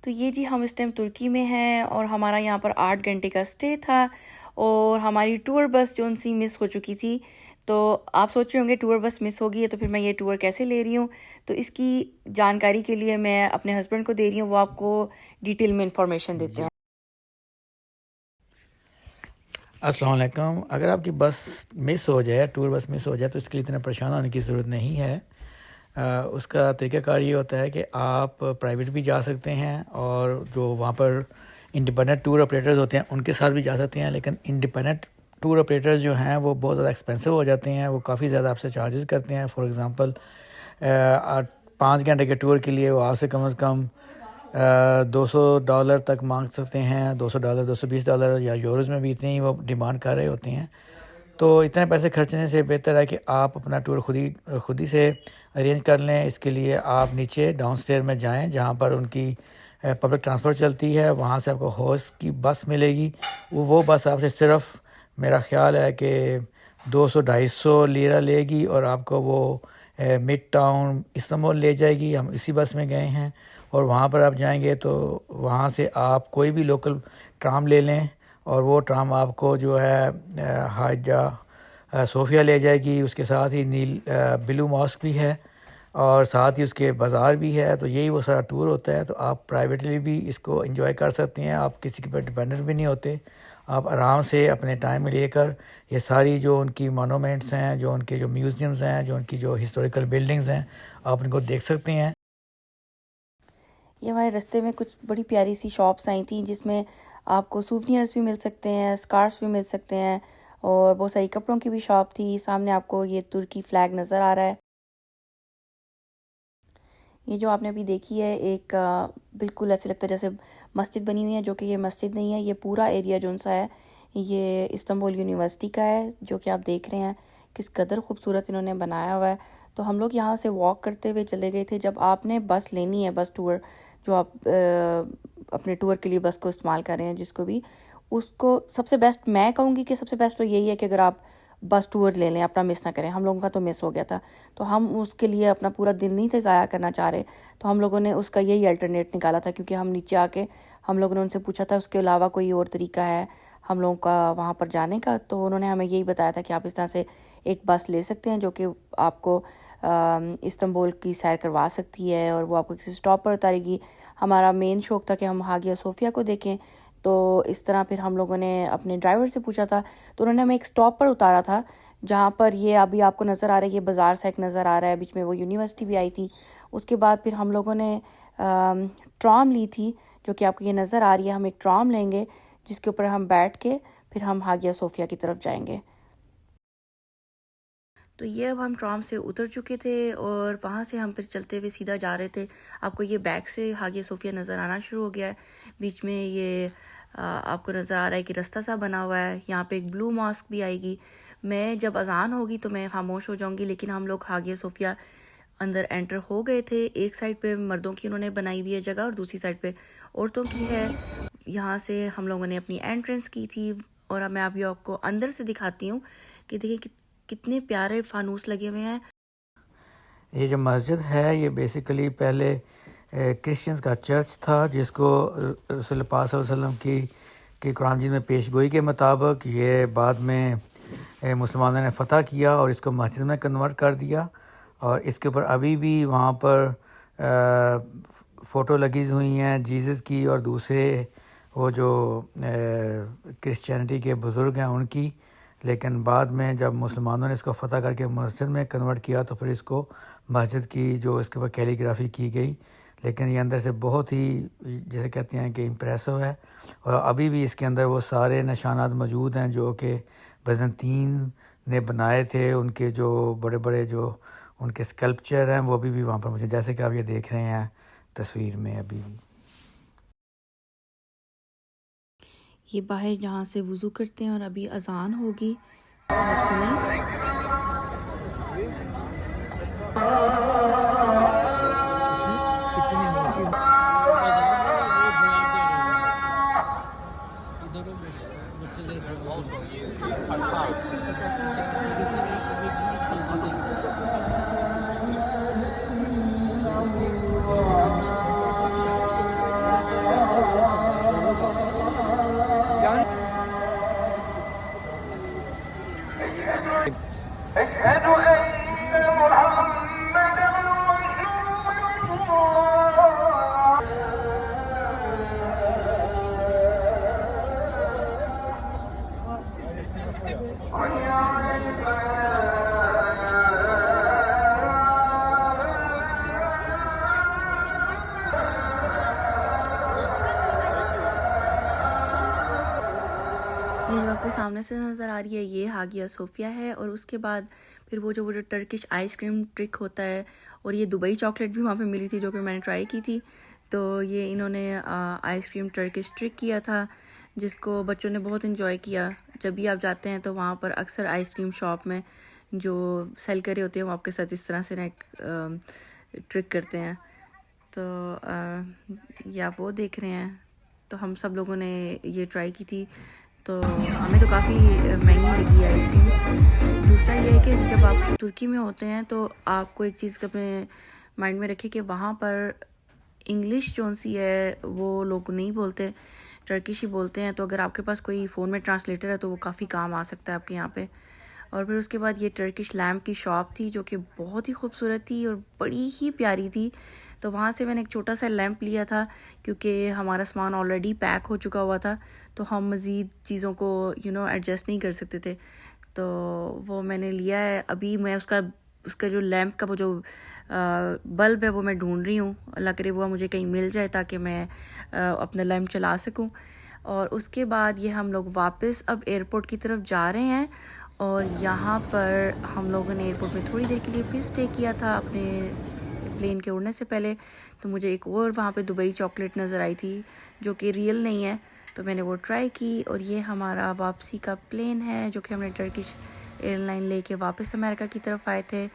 तो ये जी हम इस टाइम तुर्की में हैं और हमारा यहाँ पर 8 घंटे का स्टे था और हमारी टूर बस जो सी मिस हो चुकी थी। तो आप सोच रहे होंगे टूर बस मिस हो गई है तो फिर मैं ये टूर कैसे ले रही हूँ। तो इसकी जानकारी के लिए मैं अपने हस्बैंड को दे रही हूँ, वो आपको डिटेल में इंफॉर्मेशन देते हैं। अस्सलाम वालेकुम। अगर आपकी बस मिस हो जाए, टूर बस मिस हो जाए, तो इसके लिए इतना परेशान होने की ज़रूरत नहीं है। उसका तरीक़ाकार ये होता है कि आप प्राइवेट भी जा सकते हैं और जो वहाँ पर इंडिपेंडेंट टूर ऑपरेटर्स होते हैं उनके साथ भी जा सकते हैं। लेकिन इंडिपेंडेंट टूर ऑपरेटर्स जो हैं वो बहुत ज़्यादा एक्सपेंसिव हो जाते हैं, वो काफ़ी ज़्यादा आपसे चार्जेस करते हैं। फॉर एग्ज़ाम्पल 5 घंटे के टूर के लिए वो आपसे कम से कम $200 तक मांग सकते हैं। $200, $220 या यूरोज़ में भी इतने ही वो डिमांड कर रहे होते हैं। तो इतने पैसे खर्चने से बेहतर है कि आप अपना टूर खुद ही से अरेंज कर लें। इसके लिए आप नीचे डाउनस्टेयर में जाएं जहां पर उनकी पब्लिक ट्रांसपोर्ट चलती है, वहां से आपको हॉर्स की बस मिलेगी। वो बस आपसे सिर्फ मेरा ख्याल है कि 200-250 लीरा लेगी और आपको वो मिड टाउन इस्तांबुल ले जाएगी। हम इसी बस में गए हैं और वहाँ पर आप जाएंगे तो वहाँ से आप कोई भी लोकल ट्राम ले लें और वो ट्राम आपको जो है हाजा सोफिया ले जाएगी। उसके साथ ही बिलू मॉस्क भी है और साथ ही उसके बाज़ार भी है। तो यही वो सारा टूर होता है। तो आप प्राइवेटली भी इसको एंजॉय कर सकते हैं, आप किसी के पर डिपेंडेंट भी नहीं होते। आप आराम से अपने टाइम में लेकर ये सारी जो उनकी मोनूमेंट्स हैं, जो उनके जो म्यूज़ियम्स हैं, जो उनकी जो हिस्टोरिकल बिल्डिंग्स हैं, आप इनको देख सकते हैं। ये हमारे रास्ते में कुछ बड़ी प्यारी सी शॉप्स आई थी जिसमें आपको सूवनियर्स भी मिल सकते हैं, स्कार्फ्स भी मिल सकते हैं और बहुत सारी कपड़ों की भी शॉप थी। सामने आपको ये तुर्की फ्लैग नज़र आ रहा है। ये जो आपने अभी देखी है एक बिल्कुल ऐसे लगता है जैसे मस्जिद बनी हुई है, जो कि ये मस्जिद नहीं है। ये पूरा एरिया जो सा है ये इस्तांबुल यूनिवर्सिटी का है, जो कि आप देख रहे हैं किस कदर खूबसूरत इन्होंने बनाया हुआ है। तो हम लोग यहाँ से वॉक करते हुए चले गए थे। जब आपने बस लेनी है, बस टूर जो आप अपने टूर के लिए बस को इस्तेमाल कर रहे हैं, जिसको भी उसको सबसे बेस्ट मैं कहूँगी कि सबसे बेस्ट तो यही है कि अगर आप बस टूर ले लें, अपना मिस ना करें। हम लोगों का तो मिस हो गया था, तो हम उसके लिए अपना पूरा दिन नहीं थे ज़ाया करना चाह रहे। तो हम लोगों ने उसका यही अल्टरनेट निकाला था, क्योंकि हम नीचे आके हम लोगों ने उनसे पूछा था उसके अलावा कोई और तरीका है हम लोगों का वहाँ पर जाने का। तो उन्होंने हमें यही बताया था कि आप इस तरह से एक बस ले सकते हैं जो कि आपको इस्तांबुल की सैर करवा सकती है और वो आपको किसी स्टॉप पर उतारेगी। हमारा मेन शौक़ था कि हम हागिया सोफिया को देखें। तो इस तरह फिर हम लोगों ने अपने ड्राइवर से पूछा था, तो उन्होंने हमें एक स्टॉप पर उतारा था जहाँ पर ये अभी आपको नज़र आ रहा है, ये बाज़ार सा एक नज़र आ रहा है, बीच में वो यूनिवर्सिटी भी आई थी। उसके बाद फिर हम लोगों ने ट्राम ली थी, जो कि आपको ये नज़र आ रही है। हम एक ट्राम लेंगे जिसके ऊपर हम बैठ के फिर हम हागिया सोफिया की तरफ जाएंगे। तो ये अब हम ट्राम से उतर चुके थे और वहाँ से हम फिर चलते हुए सीधा जा रहे थे। आपको ये बैक से हागिया सोफिया नज़र आना शुरू हो गया है। बीच में ये आपको नज़र आ रहा है कि रास्ता सा बना हुआ है। यहाँ पे एक ब्लू मॉस्क भी आएगी। मैं जब अजान होगी तो मैं खामोश हो जाऊंगी, लेकिन हम लोग हागिया सोफिया अंदर एंटर हो गए थे। एक साइड पे मर्दों की उन्होंने बनाई हुई है जगह और दूसरी साइड पे औरतों की है। यहाँ से हम लोगों ने अपनी एंट्रेंस की थी और अब मैं अभी आपको अंदर से दिखाती हूँ कि देखिए कितने प्यारे फानूस लगे हुए हैं। ये जो मस्जिद है ये बेसिकली पहले क्रिश्चियंस का चर्च था, जिसको रसूल पाक सल्लल्लाहु अलैहि वसल्लम की कुरान मजीद में पेशगोई के मुताबिक ये बाद में मुसलमानों ने फ़तह किया और इसको मस्जिद में कन्वर्ट कर दिया। और इसके ऊपर अभी भी वहाँ पर फ़ोटो लगी हुई हैं जीसस की और दूसरे वो जो क्रिश्चियनिटी के बुज़ुर्ग हैं उनकी। लेकिन बाद में जब मुसलमानों ने इसको फ़तह करके मस्जिद में कन्वर्ट किया तो फिर इसको मस्जिद की जो इसके ऊपर कैलीग्राफी की गई। लेकिन ये अंदर से बहुत ही जैसे कहते हैं कि इम्प्रेसिव है और अभी भी इसके अंदर वो सारे निशानात मौजूद हैं जो कि बिज़ंतीन ने बनाए थे। उनके जो बड़े बड़े जो उनके स्कल्पचर हैं वो अभी भी वहाँ पर मुझे, जैसे कि आप ये देख रहे हैं तस्वीर में अभी भी। ये बाहर जहाँ से वज़ू करते हैं और अभी अजान होगी, तो आप सुने। आपको सामने से नज़र आ रही है ये हागिया सोफिया है, और उसके बाद फिर वो जो टर्किश आइसक्रीम ट्रिक होता है, और ये दुबई चॉकलेट भी वहाँ पे मिली थी जो कि मैंने ट्राई की थी। तो ये इन्होंने आइसक्रीम टर्किश ट्रिक किया था जिसको बच्चों ने बहुत इन्जॉय किया। जब भी आप जाते हैं तो वहाँ पर अक्सर आइसक्रीम शॉप में जो सेल कर रहे होते हैं वो आपके साथ इस तरह से ना एक ट्रिक करते हैं। तो ये आप वो देख रहे हैं। तो हम सब लोगों ने ये ट्राई की थी, तो हमें तो काफ़ी महंगी लगी है आइसक्रीम। दूसरा ये है कि जब आप तुर्की में होते हैं तो आपको एक चीज़ अपने माइंड में रखें कि वहाँ पर इंग्लिश जो सी है वो लोग नहीं बोलते, टर्किश ही बोलते हैं। तो अगर आपके पास कोई फ़ोन में ट्रांसलेटर है तो वो काफ़ी काम आ सकता है आपके यहाँ पे। और फिर उसके बाद ये टर्किश लैम्प की शॉप थी जो कि बहुत ही खूबसूरत थी और बड़ी ही प्यारी थी। तो वहाँ से मैंने एक छोटा सा लैंप लिया था क्योंकि हमारा सामान ऑलरेडी पैक हो चुका हुआ था, तो हम मज़ीद चीज़ों को एडजस्ट नहीं कर सकते थे। तो वो मैंने लिया है। अभी मैं उसका जो लैंप का वो जो बल्ब है वो मैं ढूंढ रही हूँ। अल्लाह करे वो मुझे कहीं मिल जाए ताकि मैं अपना लैंप चला सकूँ। और उसके बाद ये हम लोग वापस अब एयरपोर्ट की तरफ जा रहे हैं, और यहाँ पर हम लोगों ने एयरपोर्ट में थोड़ी देर के लिए फिर स्टे किया था अपने प्लेन के उड़ने से पहले। तो मुझे एक और वहाँ पे दुबई चॉकलेट नज़र आई थी जो कि रियल नहीं है, तो मैंने वो ट्राई की। और ये हमारा वापसी का प्लेन है जो कि हमने टर्किश एयरलाइन लेके वापस अमेरिका की तरफ आए थे।